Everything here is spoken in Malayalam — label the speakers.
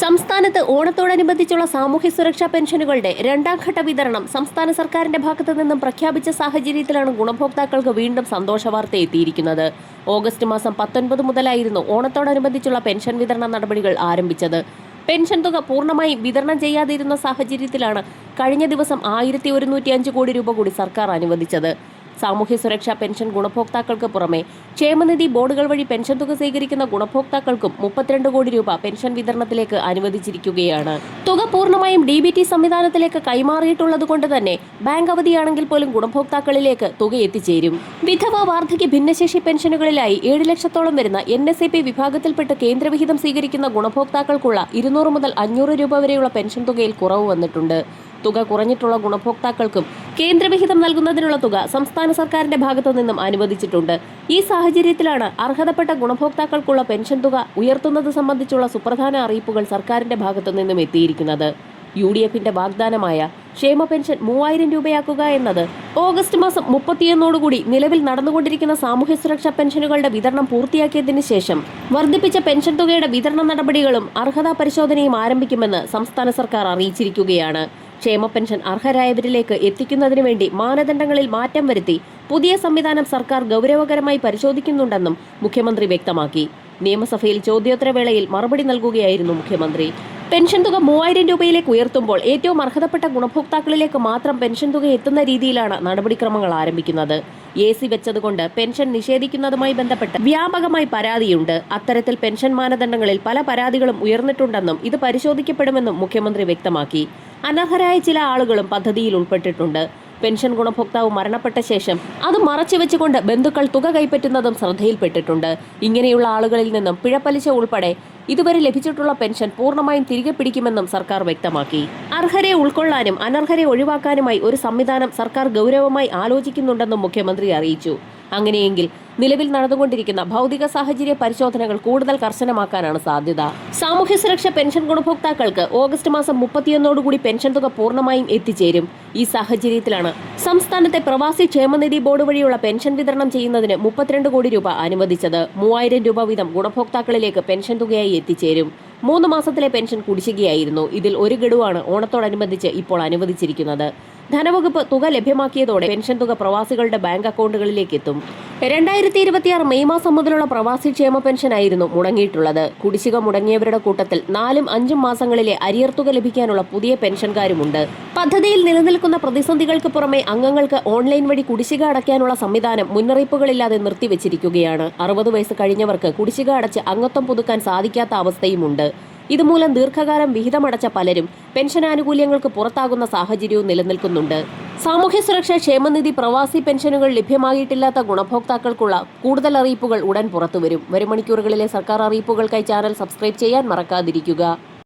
Speaker 1: സംസ്ഥാനത്ത് ഓണത്തോടനുബന്ധിച്ചുള്ള സാമൂഹ്യ സുരക്ഷാ പെൻഷനുകളുടെ രണ്ടാം ഘട്ട വിതരണം സംസ്ഥാന സർക്കാരിന്റെ ഭാഗത്തു നിന്നും പ്രഖ്യാപിച്ച സാഹചര്യത്തിലാണ് ഗുണഭോക്താക്കൾക്ക് വീണ്ടും സന്തോഷവാർത്ത എത്തിയിരിക്കുന്നത്. ഓഗസ്റ്റ് മാസം 19 മുതലായിരുന്നു ഓണത്തോടനുബന്ധിച്ചുള്ള പെൻഷൻ വിതരണ നടപടികൾ ആരംഭിച്ചത്. പെൻഷൻ തുക പൂർണ്ണമായും വിതരണം ചെയ്യാതിരുന്ന സാഹചര്യത്തിലാണ് കഴിഞ്ഞ ദിവസം 1105 കോടി രൂപ കൂടി സർക്കാർ അനുവദിച്ചത്. സാമൂഹ്യ സുരക്ഷാ പെൻഷൻ ഗുണഭോക്താക്കൾക്ക് പുറമെ ക്ഷേമനിധി ബോർഡുകൾ വഴി പെൻഷൻ തുക സ്വീകരിക്കുന്ന ഗുണഭോക്താക്കൾക്കും 32 കോടി രൂപ പെൻഷൻ വിതരണത്തിലേക്ക് അനുവദിച്ചിരിക്കുകയാണ്. തുക പൂർണ്ണമായും DBT സംവിധാനത്തിലേക്ക് കൈമാറിയിട്ടുള്ളതുകൊണ്ട് തന്നെ ബാങ്ക് അവധിയാണെങ്കിൽ പോലും ഗുണഭോക്താക്കളിലേക്ക് തുക എത്തിച്ചേരും. വിധവ, വാർദ്ധക്യ, ഭിന്നശേഷി പെൻഷനുകളിലായി 7 ലക്ഷത്തോളം വരുന്ന NSAP വിഭാഗത്തിൽപ്പെട്ട് കേന്ദ്രവിഹിതം സ്വീകരിക്കുന്ന ഗുണഭോക്താക്കൾക്കുള്ള 200 മുതൽ 500 രൂപ വരെയുള്ള പെൻഷൻ തുകയിൽ കുറവ് വന്നിട്ടുണ്ട്. തുക കുറഞ്ഞിട്ടുള്ള ഗുണഭോക്താക്കൾക്കും കേന്ദ്രവിഹിതം നൽകുന്നതിനുള്ള തുക സംസ്ഥാന സർക്കാരിന്റെ ഭാഗത്തു നിന്നും അനുവദിച്ചിട്ടുണ്ട്. ഈ സാഹചര്യത്തിലാണ് അർഹതപ്പെട്ട ഗുണഭോക്താക്കൾക്കുള്ള പെൻഷൻ തുക ഉയർത്തുന്നത് സംബന്ധിച്ചുള്ള സുപ്രധാന അറിയിപ്പുകൾ സർക്കാരിന്റെ ഭാഗത്തു നിന്നും എത്തിയിരിക്കുന്നത്. UDFന്റെ വാഗ്ദാനമായ ക്ഷേമ പെൻഷൻ 3000 രൂപയാക്കുക എന്നത് ഓഗസ്റ്റ് മാസം 31 നിലവിൽ നടന്നുകൊണ്ടിരിക്കുന്ന സാമൂഹ്യ സുരക്ഷാ പെൻഷനുകളുടെ വിതരണം പൂർത്തിയാക്കിയതിനു ശേഷം വർദ്ധിപ്പിച്ച പെൻഷൻ തുകയുടെ വിതരണ നടപടികളും അർഹതാ പരിശോധനയും ആരംഭിക്കുമെന്ന് സംസ്ഥാന സർക്കാർ അറിയിച്ചിരിക്കുകയാണ്. ക്ഷേമ പെൻഷൻ അർഹരായവരിലേക്ക് എത്തിക്കുന്നതിനു വേണ്ടി മാനദണ്ഡങ്ങളിൽ മാറ്റം വരുത്തി പുതിയ സംവിധാനം സർക്കാർ ഗൗരവകരമായി പരിശോധിക്കുന്നുണ്ടെന്നും മുഖ്യമന്ത്രി വ്യക്തമാക്കി. നിയമസഭയിൽ ചോദ്യോത്തരവേളയിൽ മറുപടി നൽകുകയായിരുന്നു മുഖ്യമന്ത്രി. പെൻഷൻ തുക 3000 രൂപയിലേക്ക് ഉയർത്തുമ്പോൾ ഏറ്റവും അർഹതപ്പെട്ട ഗുണഭോക്താക്കളിലേക്ക് മാത്രം പെൻഷൻ തുക എത്തുന്ന രീതിയിലാണ് നടപടിക്രമങ്ങൾ ആരംഭിക്കുന്നത്. AC വെച്ചതുകൊണ്ട് പെൻഷൻ നിഷേധിക്കുന്നതുമായി ബന്ധപ്പെട്ട് വ്യാപകമായി പരാതിയുണ്ട്. അത്തരത്തിൽ പെൻഷൻ മാനദണ്ഡങ്ങളിൽ പല പരാതികളും ഉയർന്നിട്ടുണ്ടെന്നും ഇത് പരിശോധിക്കപ്പെടുമെന്നും മുഖ്യമന്ത്രി വ്യക്തമാക്കി. അനർഹരായ ചില ആളുകളും പദ്ധതിയിൽ ഉൾപ്പെട്ടിട്ടുണ്ട്. പെൻഷൻ ഗുണഭോക്താവ് മരണപ്പെട്ട ശേഷം അത് മറച്ചുവെച്ചുകൊണ്ട് ബന്ധുക്കൾ തുക കൈപ്പറ്റുന്നതും ശ്രദ്ധയിൽപ്പെട്ടിട്ടുണ്ട്. ഇങ്ങനെയുള്ള ആളുകളിൽ നിന്നും പിഴപ്പലിശ ഉൾപ്പെടെ ഇതുവരെ ലഭിച്ചിട്ടുള്ള പെൻഷൻ പൂർണ്ണമായും തിരികെ പിടിക്കുമെന്നും സർക്കാർ വ്യക്തമാക്കി. അർഹരെ ഉൾക്കൊള്ളാനും അനർഹരെ ഒഴിവാക്കാനുമായി ഒരു സംവിധാനം സർക്കാർ ഗൗരവമായി ആലോചിക്കുന്നുണ്ടെന്നും മുഖ്യമന്ത്രി അറിയിച്ചു. അങ്ങനെയെങ്കിൽ നിലവിൽ നടന്നുകൊണ്ടിരിക്കുന്ന ഭൗതിക സാഹചര്യ പരിശോധനകൾ കൂടുതൽ കർശനമാക്കാനാണ് സാധ്യത. സാമൂഹ്യ സുരക്ഷാ പെൻഷൻ ഗുണഭോക്താക്കൾക്ക് ഓഗസ്റ്റ് മാസം 31 പെൻഷൻ തുക പൂർണ്ണമായും എത്തിച്ചേരും. ഈ സാഹചര്യത്തിലാണ് സംസ്ഥാനത്തെ പ്രവാസി ക്ഷേമനിധി ബോർഡ് വഴിയുള്ള പെൻഷൻ വിതരണം ചെയ്യുന്നതിന് 32 കോടി രൂപ അനുവദിച്ചത്. 3000 രൂപ വീതം ഗുണഭോക്താക്കളിലേക്ക് പെൻഷൻ തുകയായി എത്തിച്ചേരും. 3 മാസത്തിലെ പെൻഷൻ കുടിശ്ശികയായിരുന്നു. ഇതിൽ ഒരു ഗഡുവാണ് ഓണത്തോടനുബന്ധിച്ച് ഇപ്പോൾ അനുവദിച്ചിരിക്കുന്നത്. ധനവകുപ്പ് തുക ലഭ്യമാക്കിയതോടെ പെൻഷൻ തുക പ്രവാസികളുടെ ബാങ്ക് അക്കൗണ്ടുകളിലേക്ക് എത്തും. 2026 മെയ് മാസം മുതലുള്ള പ്രവാസി ക്ഷേമ പെൻഷനായിരുന്നു മുടങ്ങിയിട്ടുള്ളത്. കുടിശ്ശിക മുടങ്ങിയവരുടെ കൂട്ടത്തിൽ 4ഉം 5ഉം മാസങ്ങളിലെ അരിയർ തുക ലഭിക്കാനുള്ള പുതിയ പെൻഷൻകാരുമുണ്ട്. പദ്ധതിയിൽ നിലനിൽക്കുന്ന പ്രതിസന്ധികൾക്ക് പുറമെ അംഗങ്ങൾക്ക് ഓൺലൈൻ വഴി കുടിശ്ശിക അടയ്ക്കാനുള്ള സംവിധാനം മുന്നറിയിപ്പുകളില്ലാതെ നിർത്തിവെച്ചിരിക്കുകയാണ്. 60 വയസ്സ് കഴിഞ്ഞവർക്ക് കുടിശ്ശിക അടച്ച് അംഗത്വം പുതുക്കാൻ സാധിക്കാത്ത അവസ്ഥയുമുണ്ട്. ഇതുമൂലം ദീർഘകാലം വിഹിതമടച്ച പലരും പെൻഷൻ ആനുകൂല്യങ്ങൾക്ക് പുറത്താകുന്ന സാഹചര്യവും നിലനിൽക്കുന്നുണ്ട്. സാമൂഹ്യ സുരക്ഷാ ക്ഷേമനിധി പ്രവാസി പെൻഷനുകൾ ലഭ്യമായിട്ടില്ലാത്ത ഗുണഭോക്താക്കൾക്കുള്ള കൂടുതൽ അറിയിപ്പുകൾ ഉടൻ പുറത്തുവരും. വരും മണിക്കൂറുകളിലെ സർക്കാർ അറിയിപ്പുകൾക്കായി ചാനൽ സബ്സ്ക്രൈബ് ചെയ്യാൻ മറക്കാതിരിക്കുക.